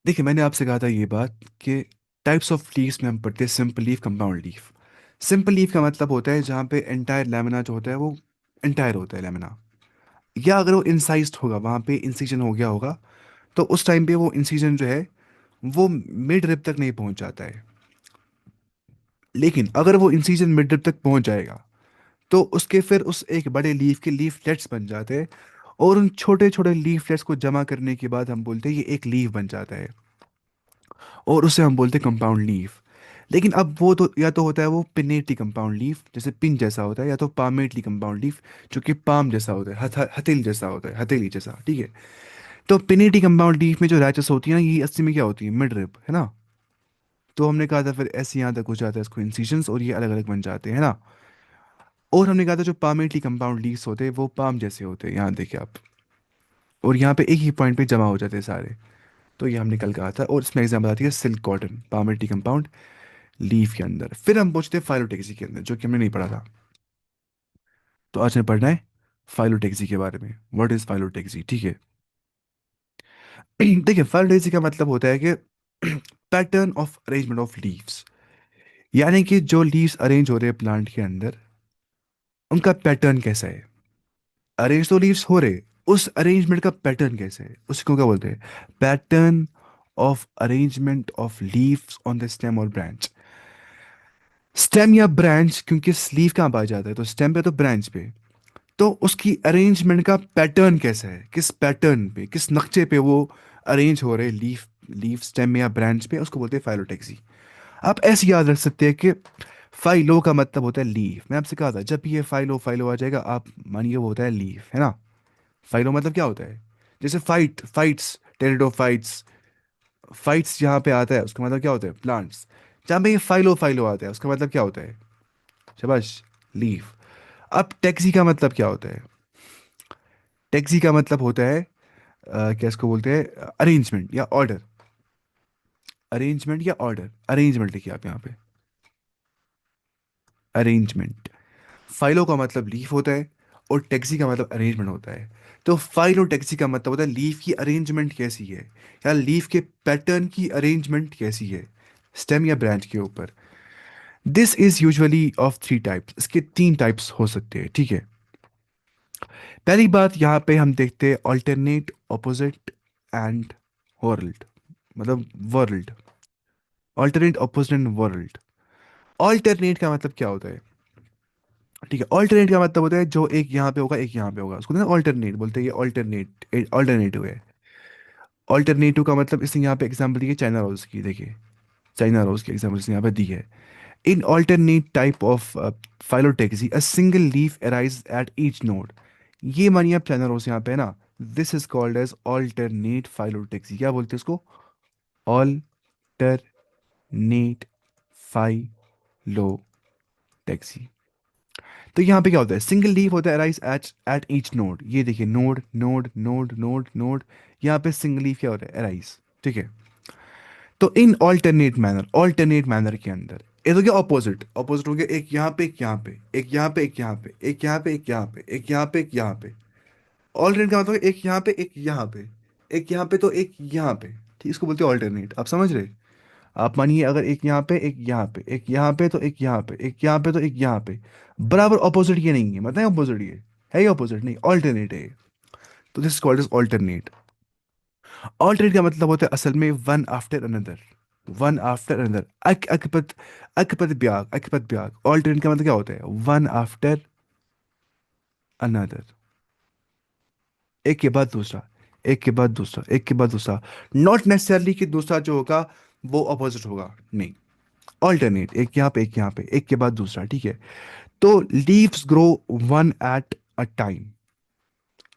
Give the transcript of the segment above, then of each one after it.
देखिए, मैंने आपसे कहा था ये बात कि टाइप्स ऑफ लीव्स में हम पढ़ते हैं simple leaf, compound leaf. Simple leaf का मतलब होता है जहाँ पे एंटायर लेमिना जो होता है वो एंटायर होता है लेमिना, या अगर वो इंसाइज्ड होगा, वहाँ पे इंसिजन हो गया होगा, तो उस टाइम पे वो इंसिजन जो है वो मिड रिब तक नहीं पहुंच जाता है। लेकिन अगर वो इंसिजन मिड रिब तक पहुंच जाएगा तो उसके फिर उस एक बड़े लीफ के लीफलेट्स बन जाते हैं, और उन छोटे छोटे लीफलेट्स को जमा करने के बाद हम बोलते हैं ये एक लीफ बन जाता है, और उसे हम बोलते हैं कंपाउंड लीफ। लेकिन अब वो तो या तो होता है वो पिनेटली कंपाउंड लीफ, जैसे पिन जैसा होता है, या तो पामेटली कंपाउंड लीफ, जो कि पाम जैसा होता है, हथेली जैसा होता है, हथेली जैसा, ठीक है। तो पिनेटली कंपाउंड लीफ में जो रैचेस होती है ना, ये असली में क्या होती है, मिड रिब, है ना। तो हमने कहा था फिर ऐसे यहाँ तक हो जाता है इसको इंसिजन्स, और ये अलग अलग बन जाते हैं, है ना। और हमने कहा था जो पामेटली कंपाउंड लीव्स होते हैं वो पाम जैसे होते हैं, यहाँ देखिए आप, और यहाँ पे एक ही पॉइंट पे जमा हो जाते हैं सारे। तो ये हमने कल कहा था, और इसमें एग्जाम्पल आती है silk cotton, palmately compound leaf के अंदर। फिर हम पहुंचते हैं फाइलोटेक्सी के अंदर, जो कि हमने नहीं पढ़ा था। तो आज हमें पढ़ना है फाइलोटेक्सी के बारे में। व्हाट इज फाइलोटेक्सी, ठीक है। देखिए, फाइलोटेक्सी का मतलब होता है कि pattern of arrangement of leaves, यानी कि जो लीव्स अरेंज हो रहे हैं प्लांट के अंदर, उनका पैटर्न कैसा है। अरेंज तो लीव्स हो रहे, उस अरेंजमेंट का पैटर्न कैसे है, उसको क्या बोलते हैं, pattern of arrangement of leaves on the stem और ब्रांच। स्टेम या ब्रांच, क्योंकि लीफ कहाँ पाया जाता है, तो स्टेम पे तो ब्रांच पे। तो उसकी अरेंजमेंट का पैटर्न कैसा है, किस पैटर्न पे, किस नक्शे पे वो अरेंज हो रहे लीफ, लीफ स्टेम या ब्रांच पे, उसको बोलते हैं फाइलोटेक्सी। आप ऐसे याद रख सकते हैं कि फाइलो का मतलब होता है लीफ। मैं आपसे कहा था जब भी ये फाइलो फाइलो आ जाएगा, आप मानिए वो होता है लीफ, है ना। फाइलो मतलब क्या होता है, जैसे फाइट्स, टेरिडो फाइट्स, फाइट्स जहाँ पे आता है उसका मतलब क्या होता है, प्लांट्स। जहाँ पे ये फाइलो फाइलो आता है उसका मतलब क्या होता है, शाबाश, लीफ। अब टैक्सी का मतलब क्या होता है, टैक्सी का मतलब होता है क्या इसको बोलते हैं, अरेंजमेंट या ऑर्डर। अरेंजमेंट या ऑर्डर, अरेंजमेंट लिखिए आप यहाँ पे, अरेंजमेंट। फाइलो का मतलब लीफ होता है, और टैक्सी का मतलब अरेंजमेंट होता है। तो फाइलो टैक्सी का मतलब होता है लीफ की अरेंजमेंट कैसी है, या लीफ के पैटर्न की अरेंजमेंट कैसी है स्टेम या ब्रांच के ऊपर। This is usually of three types, इसके तीन टाइप्स हो सकते हैं, ठीक है। पहली बात यहाँ पे हम देखते हैं ऑल्टरनेट, ऑपोजिट एंड वर्ल्ड, मतलब world, alternate, opposite and world. Alternate का मतलब क्या होता है, ठीक है। ऑल्टरनेट का मतलब होता है जो एक यहाँ पे होगा एक यहाँ पे होगा, उसको ना ऑल्टरनेट बोलते हैं, ये ऑल्टरनेट ऑल्टरनेटिव है। ऑल्टरनेटिव का मतलब इसने यहाँ पे एग्जांपल दी है चाइना रोज की, देखिए चाइना रोज की एग्जांपल इसने यहाँ पे दी है। In alternate type of phyllotaxy a single leaf arise at each node. ये मानिए आप चाइना रोज यहाँ पे है ना, this is called as alternate phyllotaxy. क्या बोलते हैं इसको, ऑल्टरनेट फाइलोटेक्सी। तो यहाँ पे क्या होता है, सिंगल लीफ होता है arise at eight each node. ये देखिए node node node node node, यहाँ पे सिंगल लीफ क्या होता है, अराइज, ठीक है। तो इन ऑल्टरनेट मैनर के अंदर ये तो क्या ऑपोजिट, ऑपोजिट हो गया, एक यहाँ पे एक यहाँ पे, एक यहाँ पे एक यहाँ पे, एक यहाँ पे एक यहाँ पे, एक यहाँ पे एक यहाँ पे। ऑल्टरनेट का मतलब है एक यहाँ पे एक यहाँ पे, एक यहाँ पे तो एक यहाँ पे, ठीक, इसको बोलते हैं ऑल्टरनेट। आप समझ रहे, आप मानिए अगर एक यहाँ पे एक यहाँ पे, एक यहाँ पे तो एक यहाँ पे, एक यहाँ पे तो एक यहाँ पे, बराबर ऑपोजिट ये नहीं है, मतलब ऑपोजिट ये है, ये ऑपोजिट नहीं, ऑल्टरनेट है ये। तो this called is alternate. Alternate का मतलब होता है असल में one after another, one after another, अकपत, अकपत ब्याग। ऑल्टरनेट का मतलब क्या होता है, वन आफ्टर अनदर, एक के बाद दूसरा, एक के बाद दूसरा, एक के बाद दूसरा। नॉट नेसेसरली कि दूसरा जो होगा वो अपोजिट होगा, नहीं। ऑल्टरनेट, एक यहाँ पे एक यहाँ पे, एक के बाद दूसरा, ठीक है। तो leaves grow one at a time,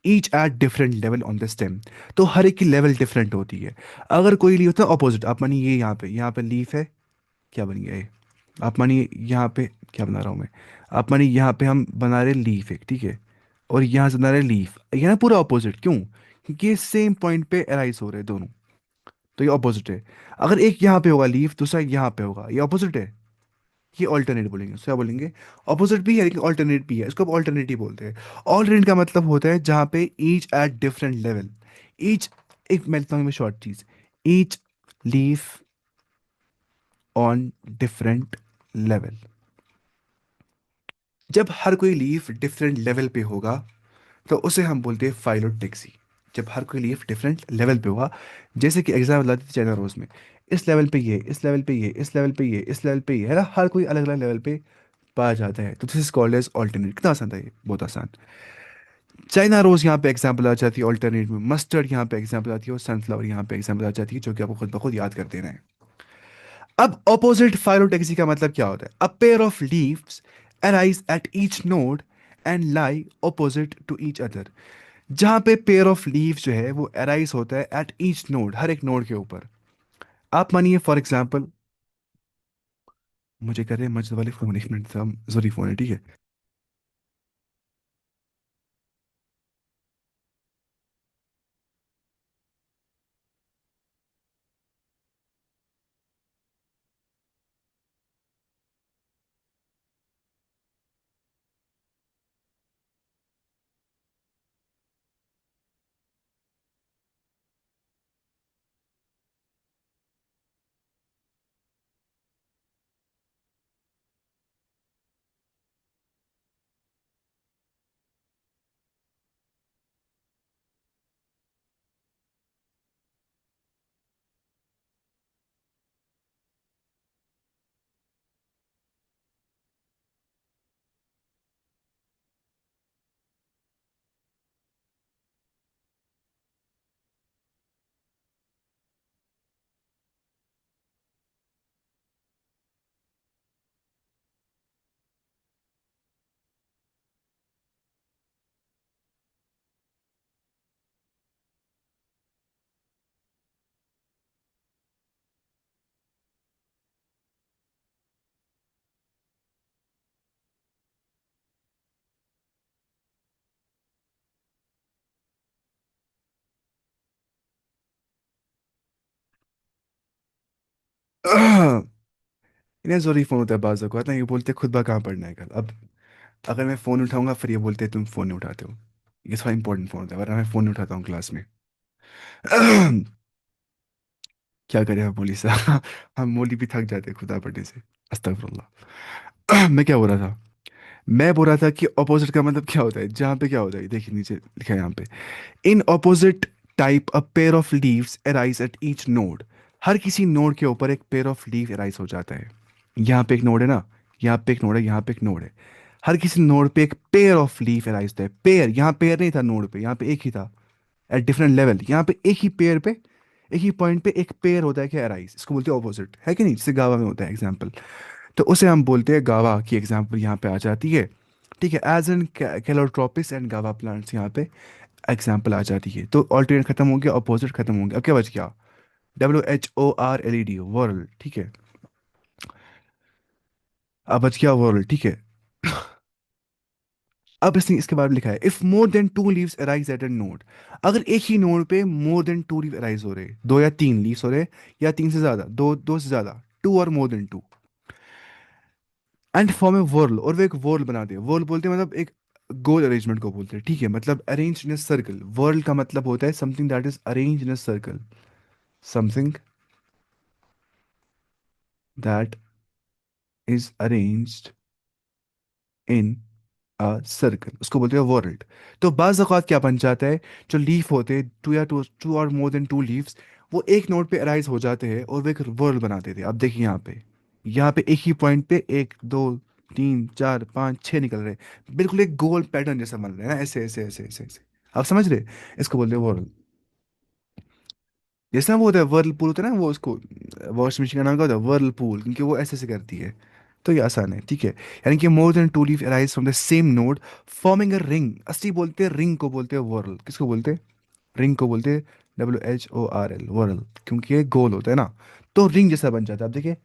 each at different level on the stem. तो हर एक की लेवल डिफरेंट होती है। अगर कोई लीफ होता है ऑपोजिट, आप मानिए ये यहाँ पे लीफ है, क्या बन गया ये, आप मानिए यहाँ पे क्या बना रहा हूँ मैं, आप मानिए यहाँ पे हम बना रहे लीफ एक, ठीक है, और यहाँ से बना रहे लीफ, यहाँ पूरा ऑपोजिट, क्यों, क्योंकि ये सेम पॉइंट पे अराइज हो रहे हैं दोनों। तो ये ऑपोजिट है। अगर एक यहाँ पे होगा लीफ, दूसरा यहाँ पे होगा, ये ऑपोजिट है, ये ऑल्टरनेट बोलेंगे, उसको क्या बोलेंगे, ऑपोजिट भी है लेकिन ऑल्टरनेट भी है, इसको ऑल्टरनेटिव बोलते हैं। ऑल्टरनेट का मतलब होता है जहाँ पे each at different level, each, एक मैं लिखता हूँ शॉर्ट चीज, each leaf on different level. जब हर कोई लीफ डिफरेंट लेवल पे होगा तो उसे हम बोलते हैं फाइलोटेक्सी। जब हर कोई लीफ डिफरेंट लेवल पे होगा, जैसे कि एग्जाम्पल लाते थे चाइना रोज में, इस लेवल पे ये, इस लेवल पे ये, इस लेवल पे ये, इस लेवल पे ये, है ना, हर कोई अलग अलग लेवल पे पाया जाता है। तो this is called as alternate. कितना आसान था ये, बहुत आसान। चाइना रोज यहाँ पे एग्जाम्पल आ जाती है ऑल्टरनेट में, मस्टर्ड यहाँ पे एग्जाम्पल आती है, और सनफ्लावर यहाँ पे एग्जाम्पल आ जाती है, जो कि आपको खुद ब खुद याद कर देना है। अब ऑपोजिट फाइलोटेक्सी का मतलब क्या होता है? A pair of leaves arise at each node and lie opposite to each other. जहां पे पेयर ऑफ लीव्स जो है वो अराइज होता है एट ईच नोड, हर एक नोड के ऊपर। आप मानिए फॉर एग्जाम्पल, मुझे कर रहे हैं मजे वाले फोन, एक मिनट, जरूरी फोन है, ठीक है। इन्हें जरूरी फोन होता है बाज़ को, ना ये बोलते हैं खुद बा कहाँ पढ़ना है कल। अब अगर मैं फ़ोन उठाऊंगा फिर ये बोलते हैं तुम फ़ोन नहीं उठाते हो। ये थोड़ा इंपॉर्टेंट फ़ोन होता है, वरना मैं फ़ोन नहीं उठाता हूँ क्लास में। क्या करें हम मोली साहब, हम मोली भी थक जाते हैं खुदा पढ़ने से। अस्तगफुरुल्लाह। मैं क्या बोल रहा था? मैं बोल रहा था कि ऑपोजिट का मतलब क्या होता है, जहाँ पे क्या होता है, देखिए नीचे लिखा है यहाँ पे, in opposite type a pair of leaves arise at each node. हर किसी नोड के ऊपर एक पेयर ऑफ लीव अराइज हो जाता है। यहाँ पे एक नोड है ना, यहाँ पे एक नोड है, यहाँ पे एक नोड है। हर किसी नोड पे एक पेयर ऑफ लीफ अराइज होता है। पेयर, यहाँ पेयर नहीं था नोड पे, यहाँ पे एक ही था। एट डिफरेंट लेवल, यहाँ पे एक ही पेयर पे, एक ही पॉइंट पे एक पेयर होता है कि अराइज, इसको बोलते हैं ऑपोजिट, है कि नहीं, जैसे गावा में होता है एग्जाम्पल। तो उसे हम बोलते हैं गावा की एग्जाम्पल यहाँ पे आ जाती है। ठीक है, एज एन कैलोट्रोपिस एंड गावा प्लांट्स यहाँ पे एग्जाम्पल आ जाती है। तो ऑल्टरनेट खत्म हो गया, अपोजिट खत्म हो गया, अब क्या बच गया? WHORLED, वर्ल्ड, ठीक है। अब बच गया वर्ल्ड, ठीक है। अब इसने इसके बाद लिखा है, if more than two leaves arise at a node. अगर एक ही नोड पे more than two leave arise हो रहे, दो या तीन लीव्स हो रहे, या तीन से ज्यादा, दो दो से ज्यादा, टू और more than two, and form a whorl, और वो एक वर्ल बना दे। वर्ल बोलते हैं मतलब एक गोल अरेंजमेंट को बोलते हैं, ठीक है, मतलब arrange in a circle. World का मतलब होता है something that is arrange in a circle, something that is arranged in circle, उसको बोलते हैं वर्ल्ड। तो बाज अवत क्या बन जाता है, जो लीफ होते हैं, टू या टू और मोर देन टू लीव्स, वो एक नोट पे अराइज हो जाते हैं और वो एक वर्ल्ड बना देते हैं। अब देखिए यहाँ पे, यहाँ पे एक ही पॉइंट पे एक दो तीन चार पाँच छः निकल रहे हैं, बिल्कुल एक गोल पैटर्न जैसा बन रहा है ना, ऐसे ऐसे ऐसे ऐसे ऐसे। आप समझ रहे? इसको बोलते हैं वर्ल्ड। जैसे ना वो होता है वर्लपूल, होता है ना वो, उसको वॉशिंग मशीन का नाम क्या होता है? वर्लपूल, क्योंकि वो ऐसे ऐसे करती है। तो ये आसान है, ठीक है। यानी कि more than two leaf arise from the same node forming a ring. असली बोलते हैं रिंग को बोलते हैं वर्ल। किसको बोलते हैं? रिंग को बोलते हैं WHORL, वर्ल, क्योंकि ये गोल होता है ना। तो रिंग जैसा बन जाता है। आप देखिए,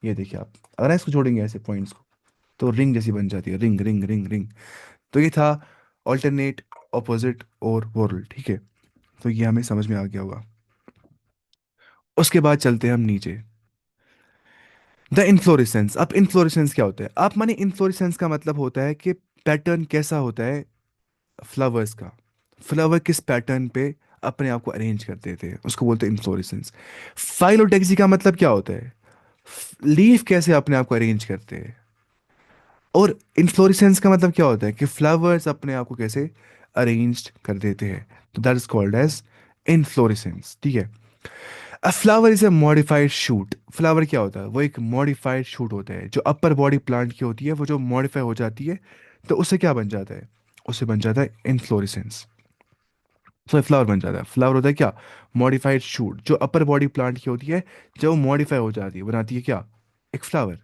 ये देखिए आप, अगर इसको जोड़ेंगे ऐसे पॉइंट्स को, तो रिंग जैसी बन जाती है, रिंग रिंग रिंग रिंग। तो ये था ऑल्टरनेट, ऑपोजिट और वर्ल, ठीक है। तो ये हमें समझ में आ गया होगा। उसके बाद चलते हैं हम नीचे, द इन्फ्लोरेसेंस। अब इन्फ्लोरेसेंस क्या होता है? आप माने इन्फ्लोरेसेंस का मतलब होता है कि पैटर्न कैसा होता है फ्लावर्स का, फ्लावर किस पैटर्न पे अपने आप को अरेंज करते थे, उसको बोलते हैं इन्फ्लोरेसेंस। फाइलोटेक्सी का मतलब क्या होता है? लीफ कैसे अपने आप को अरेंज करते हैं। और इन्फ्लोरेसेंस का मतलब क्या होता है कि फ्लावर्स अपने आप को कैसे अरेंज कर देते हैं। तो that is called as inflorescence, ठीक है। A flower is a modified shoot. Flower क्या होता है? वो एक मॉडिफाइड शूट होता है, जो अपर बॉडी प्लांट की होती है, वो जो मॉडिफाई हो जाती है, तो उससे क्या बन जाता है? उससे बन जाता है इन्फ्लोरेसेंस। तो फ्लावर बन जाता है। फ्लावर होता है क्या? मॉडिफाइड शूट, जो अपर बॉडी प्लांट की होती है, जब वो मॉडिफाई हो जाती है, बनाती है क्या? एक फ्लावर।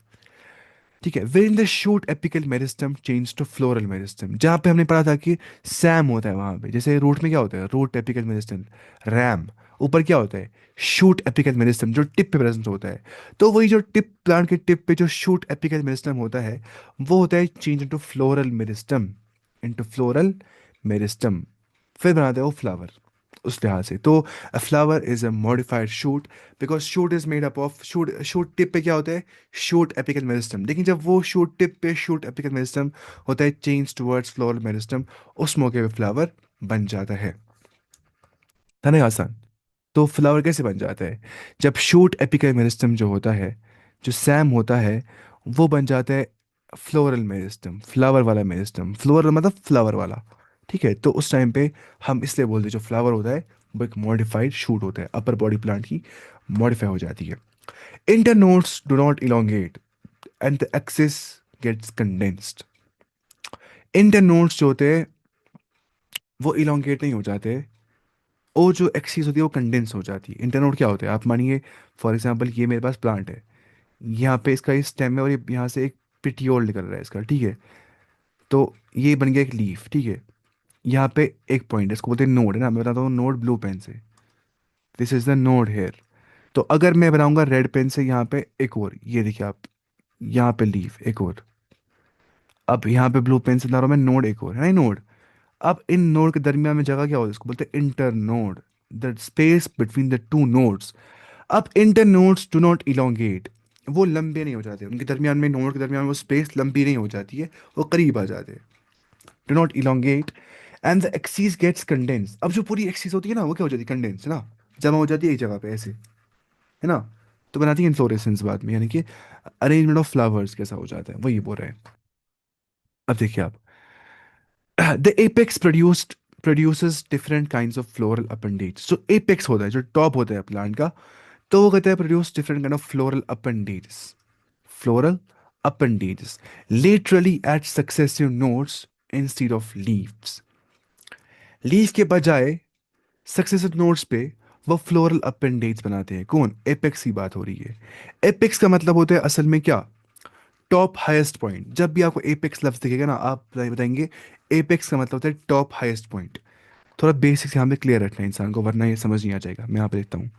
ठीक है। Where in the shoot apical meristem change to floral meristem, जहाँ पे हमने पढ़ा था कि सैम होता है वहां पे, जैसे रूट में क्या होता है? Root apical meristem, RAM. ऊपर क्या होता है? शूट एपिकल मेरिस्टम, जो टिप पे प्रेजेंट होता है। तो वही जो टिप, प्लांट के टिप पे जो शूट एपिकल मेरिस्टम होता है, वो होता है change into floral meristem, into floral meristem. फिर बनाते हैं वो फ्लावर। उस लिहाज से तो अ flower is a modified shoot, because shoot is made up of shoot. Shoot tip पे क्या होता है? Shoot apical meristem. लेकिन जब वो शूट टिप पे शूट एपिकल मेरिस्टम होता है चेंज टुवर्ड्स फ्लोरल मेरिस्टम, उस मौके पे फ्लावर बन जाता है ना आसान? तो फ्लावर कैसे बन जाता है? जब शूट एपिकल मेरिस्टम जो होता है, जो सैम होता है, वो बन जाता है फ्लोरल मेरिस्टम, फ्लावर वाला मेरिस्टम। फ्लोरल मतलब फ्लावर वाला। ठीक है। तो उस टाइम पे हम इसलिए बोलते हैं जो फ्लावर होता है वो एक मॉडिफाइड शूट होता है, अपर बॉडी प्लांट की मॉडिफाई हो जाती है। Internodes do not elongate and the axis gets condensed. Internodes जो होते हैं वो इलोंगेट नहीं हो जाते, वो जो एक्सिस होती है वो कंडेंस हो जाती है। इंटरनोड क्या होता है? आप मानिए फॉर एग्जांपल ये मेरे पास प्लांट है, यहाँ पे इसका ये स्टेम है, और ये यहाँ से एक पिटियोल निकल रहा है इसका, ठीक है। तो ये बन गया एक लीफ, ठीक है। यहाँ पे एक पॉइंट है, इसको बोलते हैं नोड, है ना? मैं बताता हूँ नोड ब्लू पेन से, this is the node here. तो अगर मैं बनाऊंगा रेड पेन से यहाँ पे एक और, ये देखिए आप, यहाँ पे लीफ एक और। अब यहाँ पे ब्लू पेन से बना रहा हूँ मैं नोड एक और, है ना नोड। अब इन नोड के दरमियान में जगह क्या होती है? इसको बोलते हैं internode, the space between the two nodes. अब internodes do not elongate, वो लंबे नहीं हो जाते, उनके दरमियान में, नोड के दरमियान में वो स्पेस लंबी नहीं हो जाती है, वो करीब आ जाते हैं। Do not elongate and the axis gets condense. अब जो पूरी एक्सिस होती है ना, वो क्या हो जाती है? कंडेंस, है ना? जमा हो जाती है एक जगह पे ऐसे, है ना? तो बनाती है इन्फ्लोरेसेंस बाद में, यानी कि अरेंजमेंट ऑफ फ्लावर्स कैसा हो जाता है, वही बोल रहे हैं। अब देखिए आप, the apex produces different kinds of floral appendage. जो एपेक्स होता है, जो टॉप होता है प्लांट का, तो वो कहते हैं produce different kind of floral appendages. Floral appendages literally at successive nodes instead of leaves। Leaf के बजाय सक्सेसिव नोड्स पे वो फ्लोरल अपेंडेज बनाते हैं। कौन? एपेक्स की बात हो रही है। एपेक्स का मतलब होता है असल में क्या? Top highest point. जब भी आपको एपेक्स लफ्ज दिखेगा ना, आप बताएंगे एपेक्स का मतलब होता है टॉप हाईएस्ट पॉइंट। थोड़ा बेसिक्स यहाँ पे क्लियर रखना है इंसान को, वरना ये समझ नहीं आ जाएगा। मैं यहाँ पे देखता हूँ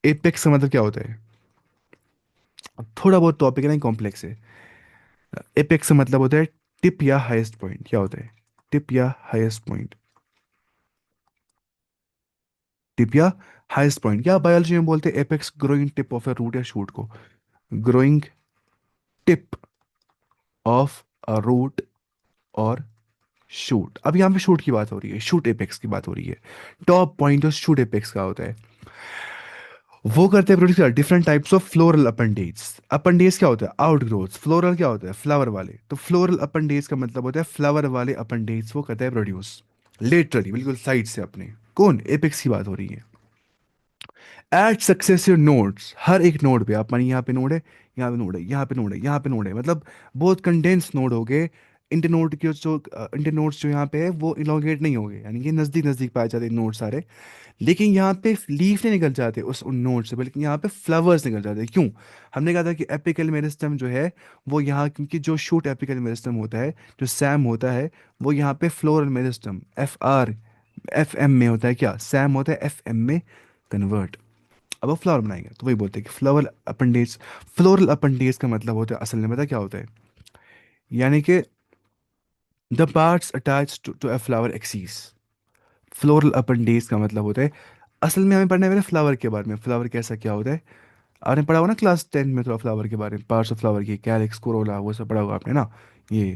एपेक्स का मतलब क्या होता है। अब थोड़ा बहुत टॉपिक है ना, कॉम्प्लेक्स है। एपेक्स का मतलब होता है टिप या हाईएस्ट पॉइंट। क्या होता है? टिप या हाईएस्ट पॉइंट। टिप या हाईएस्ट पॉइंट, क्या बायोलॉजी में बोलते हैं? Apex growing tip of a root या शूट को, growing tip of a root और शूट। अब यहाँ पे शूट की बात हो रही है, शूट एपेक्स की बात हो रही है। टॉप पॉइंट जो शूट एपेक्स का होता है, वो करते हैं produce different types of floral appendage. Appendage क्या होता है? आउटग्रोथ। फ्लोरल क्या होता है? फ्लावर वाले। तो फ्लोरल अपेंडेज का मतलब होता है फ्लावर वाले अपेंडेज वो करता है प्रोड्यूस, लेटरली बिल्कुल साइड से अपने। कौन? एपेक्स की बात हो रही है। एट सक्सेसिव नोड्स, हर एक नोड पे, आप मानिए यहाँ पे नोड है, यहाँ पे नोड है, यहाँ पे नोड है, यहाँ पे नोड है, मतलब बहुत कंडेंस नोड हो गए। इंटरनोड के जो इंटरनोड्स जो यहाँ पे है वो इलोंगेट नहीं हो गए, यानी कि नज़दीक नज़दीक पाए जाते हैं नोड सारे। लेकिन यहाँ पे लीफ नहीं निकल जाते उस उन नोड से, बल्कि यहाँ पे फ्लावर्स निकल जाते हैं। क्यों? हमने कहा था कि एपिकल मेरिस्टम जो है वो यहाँ, क्योंकि जो शूट एपिकल मेरिस्टम होता है, जो सैम होता है, वो यहाँ पे फ्लोरल मेरिस्टम एफ एम में होता है। क्या सैम होता है? एफ एम में कन्वर्ट। अब वो फ्लावर बनाएंगे, तो वही बोलते हैं कि फ्लावर अपेंडेज। फ्लोरल अपेंडेज का मतलब होता है, असल में पता है क्या होता है? यानी कि the parts attach to a flower axis. Floral appendage का मतलब होता है, असल में हमें पढ़ना है मेरे फ्लावर के बारे में, फ्लावर कैसा क्या होता है। आपने पढ़ा होगा ना क्लास 10 में, थोड़ा फ्लावर के बारे में, पार्ट्स ऑफ फ्लावर की, कैलिक्स, कोरोला, वो सब पढ़ा होगा आपने ना। ये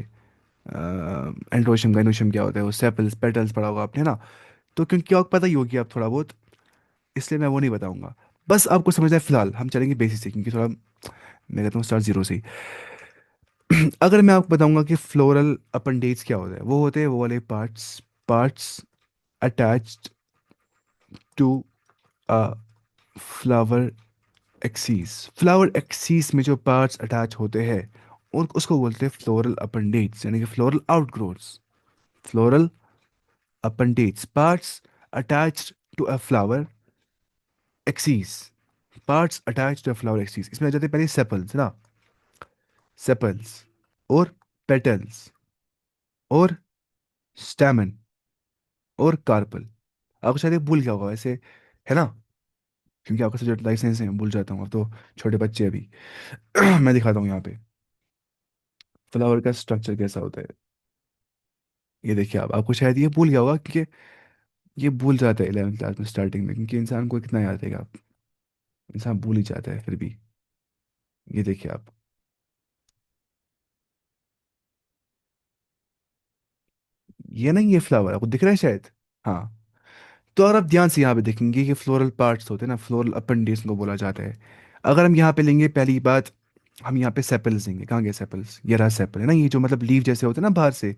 एंड्रोशियम गाइनोशियम क्या होता है, वो सेपल्स पेटल्स पढ़ा होगा आपने ना। तो क्योंकि आपको पता ही होगी आप थोड़ा बहुत, इसलिए मैं वो नहीं बताऊंगा। बस आपको समझना है, फिलहाल हम चलेंगे बेसिक से, क्योंकि थोड़ा मैं कहता हूँ स्टार्ट जीरो से ही। अगर मैं आपको बताऊंगा कि फ्लोरल अपेंडेज क्या होता है, वो होते हैं वो वाले parts, parts attached to a flower axis. Flower axis में जो पार्ट्स अटैच होते हैं उन उसको बोलते हैं फ्लोरल अपेंडेज, यानी कि floral outgrowths. Floral appendage, parts attached to a flower axis, parts attached to a flower axis. इसमें आ जाते हैं पहले सेपल्स ना, सेपल्स और पेटल्स और स्टैमन और कार्पल। आपको शायद ये भूल गया होगा वैसे, है ना, क्योंकि आपका सब्जेक्ट लाइफ साइंस है, मैं भूल जाता हूँ, अब तो छोटे बच्चे अभी। मैं दिखाता हूँ यहाँ पे फ्लावर का स्ट्रक्चर कैसा होता है। ये देखिए आप, आपको शायद ये भूल गया होगा, क्योंकि ये भूल जाता है 11th क्लास में स्टार्टिंग में, क्योंकि इंसान को कितना याद रहेगा, इंसान भूल ही जाता है फिर भी। ये देखिए आप, ये नहीं, ये फ्लावर आपको दिख रहा है शायद। हाँ, तो अगर आप ध्यान से यहाँ पे देखेंगे कि फ्लोरल पार्ट्स होते हैं ना, फ्लोरल अपेंडिक्स को बोला जाता है। अगर हम यहाँ पे लेंगे पहली बात, हम यहाँ पे सेपल्स लेंगे, कहाँ गए सेपल्स, ये रहा सेपल है ना, ये जो मतलब लीव जैसे होते हैं ना बाहर से,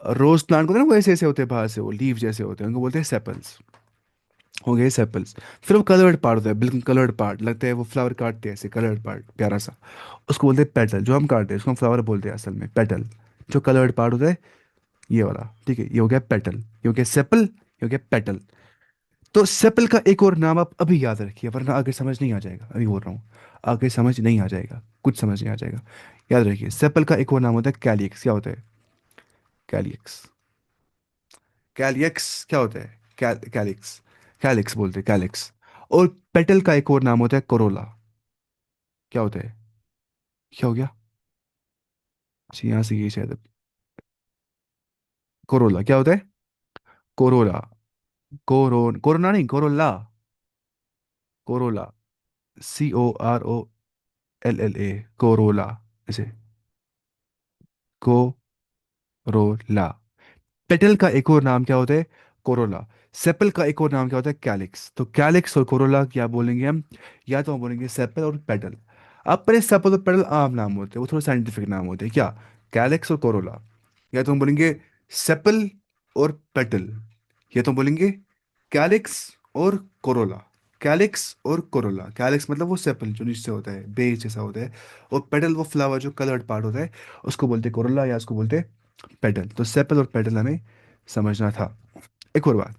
रोज प्लांट को होते हैं ना, वो ऐसे ऐसे होते हैं बाहर से, वो लीव जैसे होते हैं, उनको बोलते हैं सेपल्स। हो गए सेपल्स। फिर वो कलर्ड पार्ट होता है, बिल्कुल कलर्ड पार्ट लगता है, वो फ्लावर काटते हैं ऐसे कलर्ड पार्ट प्यारा सा, उसको बोलते हैं पेटल। जो हम काटते हैं उसको हम फ्लावर बोलते हैं असल में, पेटल। जो कलर्ड पार्ट होता है ये वाला, ठीक है, ये हो गया पेटल, ये हो गया सेपल, ये हो गया पेटल। तो सेपल का एक और नाम आप अभी याद रखिए, वरना आगे समझ नहीं आ जाएगा, अभी बोल रहा हूँ, आगे समझ नहीं आ जाएगा, कुछ समझ नहीं आ जाएगा। याद रखिए, सेपल का एक और नाम होता है कैलियक्स। क्या होता है? कैलियक्स। कैलियक्स क्या होता है? कैलिक्स, कैलिक्स बोलते हैं, कैलिक्स। और पेटल का एक और नाम होता है कोरोला। क्या होता है? क्या हो गया? अच्छा, यहाँ से ये शायद, कोरोला क्या होता है? कोरोला, कोरोना नहीं, कोरोला, कोरोला, COROLLA, कोरोला, ऐसे, कोरोला। पेटल का एक और नाम क्या होता है? कोरोला। सेपल का एक और नाम क्या होता है? कैलिक्स। तो कैलिक्स और कोरोला क्या बोलेंगे हम? या तो हम बोलेंगे सेपल और पेटल। अब पहले सेपल और पेटल आम नाम होते हैं, वो थोड़ा साइंटिफिक नाम होते हैं क्या, कैलिक्स और कोरोला। या तो हम बोलेंगे सेपल और पेटल, या तो हम बोलेंगे कैलिक्स और कोरोला। कैलिक्स और कोरोला, कैलिक्स मतलब वो सेपल जो नीचे होता है, बेस जैसा होता है, और पेटल वो फ्लावर जो कलर्ड पार्ट होता है, उसको बोलते हैं कोरोला, या उसको बोलते हैं पेटल। तो सेपल और पेटल हमें समझना था। एक और बात,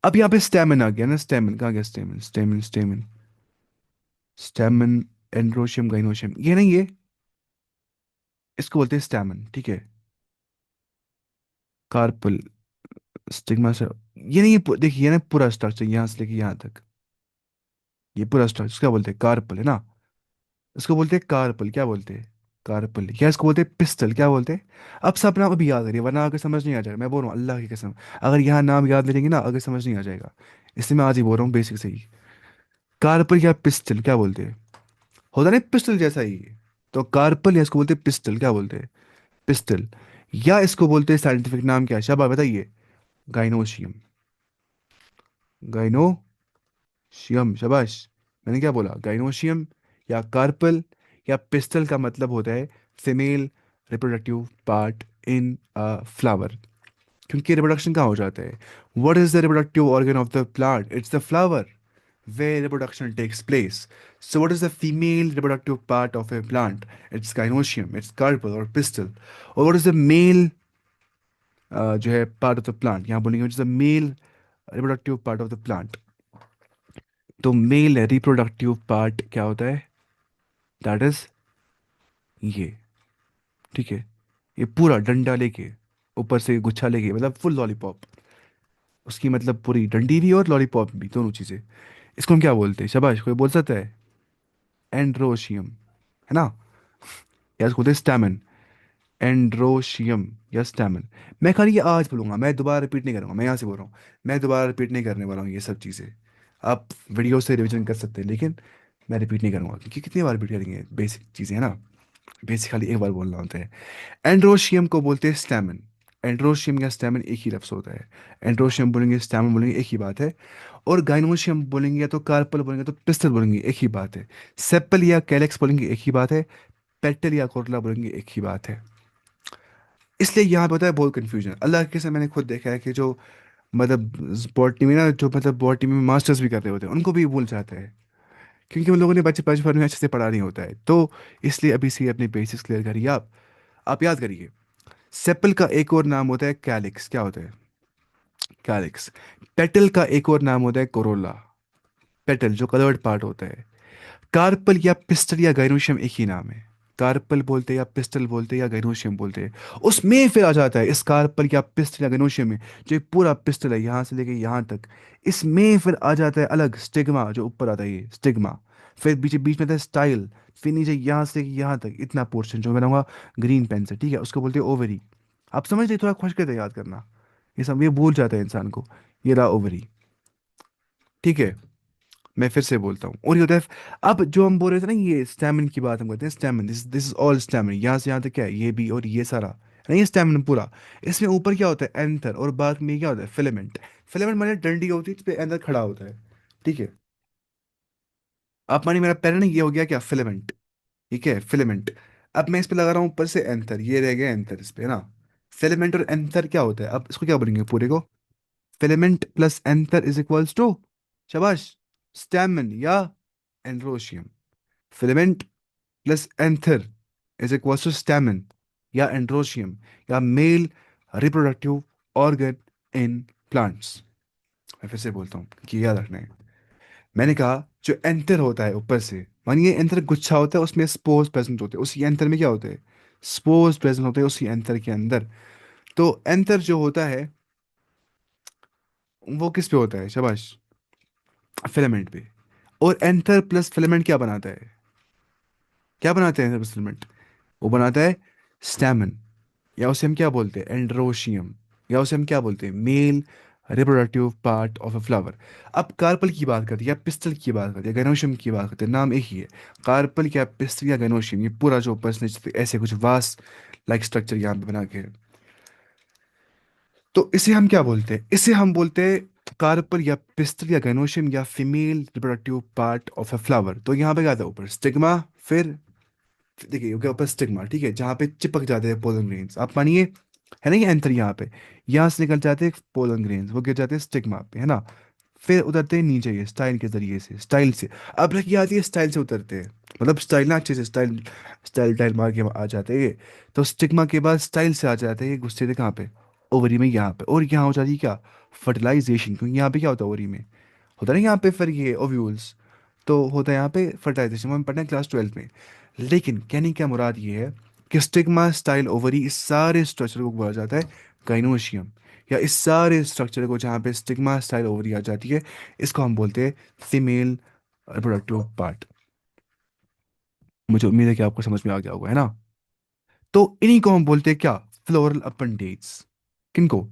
अब यहाँ पे स्टेमन आ गया ना, स्टेमन कहाँ गया, स्टेमन स्टेमन स्टेमन स्टेमन, एंड्रोशियम गाइनोशियम, ये नहीं, ये इसको बोलते हैं स्टेमन, ठीक है। कार्पल, स्टिग्मा से, ये नहीं, ये देखिए, ये ना पूरा स्ट्रक्चर यहाँ से लेके यहाँ तक, ये पूरा स्ट्रक्चर क्या बोलते हैं, कार्पल है ना। इसको बोलते हैं कार्पल, क्या बोलते हैं, कार्पल, या इसको बोलते हैं पिस्टल, क्या बोलते हैं। अब सब नाम अभी याद करिए, वरना आगे समझ नहीं आ जाएगा, मैं बोल रहा हूँ अल्लाह की कसम, अगर यहाँ नाम याद ले लेंगे ना आगे समझ नहीं आ जाएगा, इसलिए मैं आज ही बोल रहा हूँ बेसिक से ही। कार्पल या पिस्टल क्या बोलते हैं, होता नहीं पिस्टल जैसा ही, तो कार्पल, या इसको बोलते हैं पिस्टल, क्या बोलते हैं, पिस्टल। या इसको बोलते हैं साइंटिफिक नाम क्या है, शाबाश बताइए, गाइनोशियम, गाइनोशियम, शाबाश। मैंने क्या बोला, गाइनोशियम या कार्पल या पिस्टल का मतलब होता है female reproductive part in a flower. क्योंकि रिप्रोडक्शन कहाँ हो जाता है, what is the reproductive organ of the plant, it's the flower where reproduction takes place. So, what is the female reproductive part of a plant? It's gynoecium, it's carpel or pistil. Or what is the male जो है part of the plant? यहाँ बोलेंगे which is the male reproductive part of the plant. तो male reproductive part क्या होता है? That is ये, ठीक है, ये पूरा डंडा लेके, ऊपर से गुच्छा लेके, मतलब फुल लॉलीपॉप, उसकी मतलब पूरी डंडी भी और लॉलीपॉप भी, दोनों चीज़ें। इसको हम क्या बोलते हैं, शाबाश, कोई बोल सकता है? एंड्रोशियम, है ना, या इसको बोलते हैं स्टैमेन, एंड्रोशियम या स्टैमन। मैं खाली ये आज बोलूंगा, मैं दोबारा रिपीट नहीं करूंगा, मैं यहाँ से बोल रहा हूँ, मैं दोबारा रिपीट नहीं करने वाला हूँ ये सब चीज़ें। आप वीडियो से रिवीजन कर सकते हैं, लेकिन मैं रिपीट नहीं करूंगा, क्योंकि कितनी बार रिपीट करेंगे, बेसिक चीज़ें है ना, बेसिक खाली एक बार बोलना होता है। एंड्रोशियम को बोलते हैं स्टैमन, एंड्रोशियम या स्टैमेन एक ही लफ्ज़ होता है। एंड्रोशियम बोलेंगे, स्टैमेन बोलेंगे, एक ही बात है। और गाइनोशियम बोलेंगे या तो कार्पल बोलेंगे तो पिस्टल बोलेंगे, एक ही बात है। सेपल या कैलेक्स बोलेंगे, एक ही बात है। पेटल या कोरला बोलेंगे, एक ही बात है। इसलिए यहाँ पे होता है बहुत कंफ्यूजन। अल्लाह के से मैंने खुद देखा है कि जो मतलब बॉटनी में ना, जो मतलब बॉटनी में मास्टर्स भी कर रहे होते हैं, उनको भी भूल जाते हैं, क्योंकि उन लोगों ने बच्चे बचपन में अच्छे से पढ़ा नहीं होता है। तो इसलिए अभी से अपने बेसिक्स क्लियर करिए आप याद करिए। सेपल का एक और नाम होता है कैलिक्स। क्या होता है? कैलिक्स। पेटल का एक और नाम होता है कोरोला। पेटल जो कलर्ड पार्ट होता है। कार्पल या पिस्टल या गाइनोशियम एक ही नाम है। कार्पल बोलते हैं या पिस्टल बोलते हैं या गाइनोशियम बोलते हैं। उसमें फिर आ जाता है इस कार्पल या पिस्टल या गाइनोशियम में, जो ये पूरा पिस्टल है यहाँ से लेके यहाँ तक, इसमें फिर आ जाता है अलग स्टिग्मा, जो ऊपर आता है ये स्टिग्मा। फिर बीच बीच में आता है स्टाइल। फिर नीचे यहाँ से लेके यहाँ तक इतना पोर्शन जो मैं बनाऊंगा ग्रीन पेन से, ठीक है, उसको बोलते हैं ओवरी। आप समझ रहे? थोड़ा खुश करते याद करना, ये सब ये भूल जाता है इंसान को। ये रहा ओवरी, ठीक है। मैं फिर से बोलता हूँ, और ये होता है। अब जो हम बोल रहे थे ना, ये स्टैमिन की बात हम करते हैं, stamen, this is all stamen, यहाँ से यहाँ तक क्या है, ये भी और ये सारा नहीं, स्टैमिन पूरा। इसमें ऊपर क्या होता है? एंथर, और बाद में क्या होता है? फिलामेंट। फिलामेंट माने डंडी होती है, इस पे एंथर खड़ा होता है, ठीक है। आप मानिए मेरा पैर है ना, ये हो गया क्या? फिलामेंट, ठीक है, फिलामेंट। अब मैं इस पे लगा रहा हूँ ऊपर से एंथर, ये रह गया एंथर इस पे, है ना। फिलामेंट और एंथर क्या होता है? अब इसको क्या बोलेंगे पूरे को? Filament plus anther is equals to, शाबाश, स्टैमिन या androecium. Filament plus anther is equals to stamen या एंड्रोशियम या male reproductive organ in plants. मैं फिर से बोलता हूँ कि याद रखना है। मैंने कहा जो एंथर होता है ऊपर से, मानिए एंथर गुच्छा होता है, उसमें स्पोर्स प्रेजेंट होते हैं, उसी एंथर में क्या होते हैं? स्पोर्स प्रेजेंट होते हैं उसी एंथर के अंदर। तो एंथर जो होता है वो किस पे होता है? शाबाश, फिलामेंट पे। और एंथर प्लस फिलामेंट क्या बनाता है? क्या बनाते हैं एंथर प्लस फिलामेंट? वो बनाता है स्टैमन, या उसे हम क्या बोलते हैं? एंड्रोशियम, या उसे हम क्या बोलते हैं? Male reproductive part of a flower. अब कार्पल की बात करते हैं या पिस्टल की बात करते हैं, गैनोशियम की बात करते हैं, नाम एक ही है। कार्पल या पिस्टल या गैनोशियम, ये पूरा जो पर्सनल ऐसे कुछ वास्ट लाइक स्ट्रक्चर यहाँ पे बना के है। तो इसे हम क्या बोलते हैं? इसे हम बोलते हैं कार्पल या पिस्टल या गैनोशियम या female reproductive part of a flower. तो यहाँ पे क्या था? ऊपर स्टिग्मा, फिर देखिए ओके ऊपर स्टिग्मा, ठीक है, जहाँ पे चिपक जाते हैं पोलन ग्रेन्स। आप मानिए है ना, ये एंथर यहाँ पे, यहाँ से निकल जाते हैं पोलन ग्रेन्स, वो गिर जाते हैं स्टिग्मा पे, है ना। फिर उतरते हैं नीचे ये स्टाइल के जरिए से, स्टाइल से। अब रखी आती है स्टाइल से उतरते हैं, मतलब स्टाइल ना अच्छे से स्टाइल स्टाइल टाइल मार के आ जाते हैं ये। तो स्टिग्मा के बाद स्टाइल से आ जाते हैं ये, घुसते थे कहाँ पे? ओवरी में, यहाँ पे। और यहाँ हो जाती है क्या? फर्टिलाइजेशन। क्योंकि यहाँ पे क्या होता है ओवरी में? होता है ना यहाँ पे फिर ये ओव्यूल्स, तो होता है यहाँ पे फर्टिलाइजेशन, हम पढ़ते हैं क्लास 12 में। लेकिन कहने क्या मुराद ये है कि स्टिग्मा स्टाइल ओवरी, इस सारे स्ट्रक्चर को बोला जाता है गाइनोशियम, या इस सारे स्ट्रक्चर को जहाँ पे स्टिग्मा स्टाइल ओवरी आ जाती है, इसको हम बोलते हैं फीमेल रिप्रोडक्टिव पार्ट। मुझे उम्मीद है कि आपको समझ में आ गया होगा, है ना। तो इन्हीं को हम बोलते हैं क्या? Floral appendage. किनको?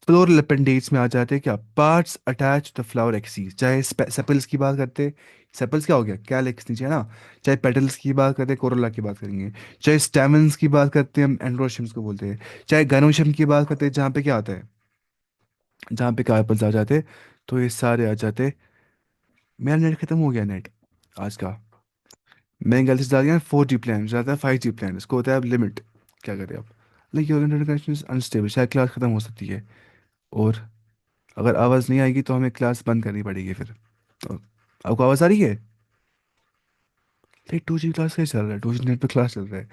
फ्लोरल अपेंडेज में आ जाते हैं क्या? Parts attach the flower axis. चाहे सेपल्स की बात करते हैं, सेपल्स क्या हो गया? कैलिक्स नीचे, है ना। चाहे पेटल्स की बात करते हैं, कोरोला की बात करेंगे। चाहे स्टेमन्स की बात करते हैं, हम एंड्रोशियम्स को बोलते हैं। चाहे गैनोशियम की बात करते हैं, जहाँ पे क्या आता है? जहाँ पे कार्पल्स आ जाते हैं, तो ये सारे आ जाते हैं। मेरा नेट खत्म हो गया, नेट आज का। मैंने गलती से डाल दिया 4G प्लान, ज़्यादा 5G प्लान, इसको होता है अब लिमिट। क्या करें अब? लेकिन your internet connection is unstable, शायद क्लास खत्म हो सकती है। और अगर आवाज़ नहीं आएगी तो हमें क्लास बंद करनी पड़ेगी फिर। तो आपको आवाज़ आ रही है? नहीं, 2G क्लास कैसे चल रहा है? 2G नेट पे क्लास चल रहा है।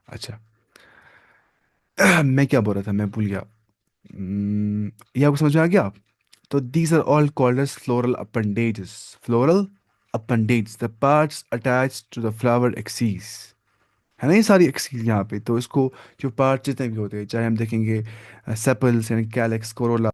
अच्छा। मैं क्या बोल रहा था, मैं भूल गया। ये आपको समझ में आ गया? तो these are all called as floral appendages. Floral appendage, the parts attach to the flower axis, है ना, ये सारी एक्सीज यहाँ पे। तो इसको जो पार्ट जितने भी होते हैं, चाहे हम देखेंगे सेपल्स यानी कैलेक्स, कोरोला,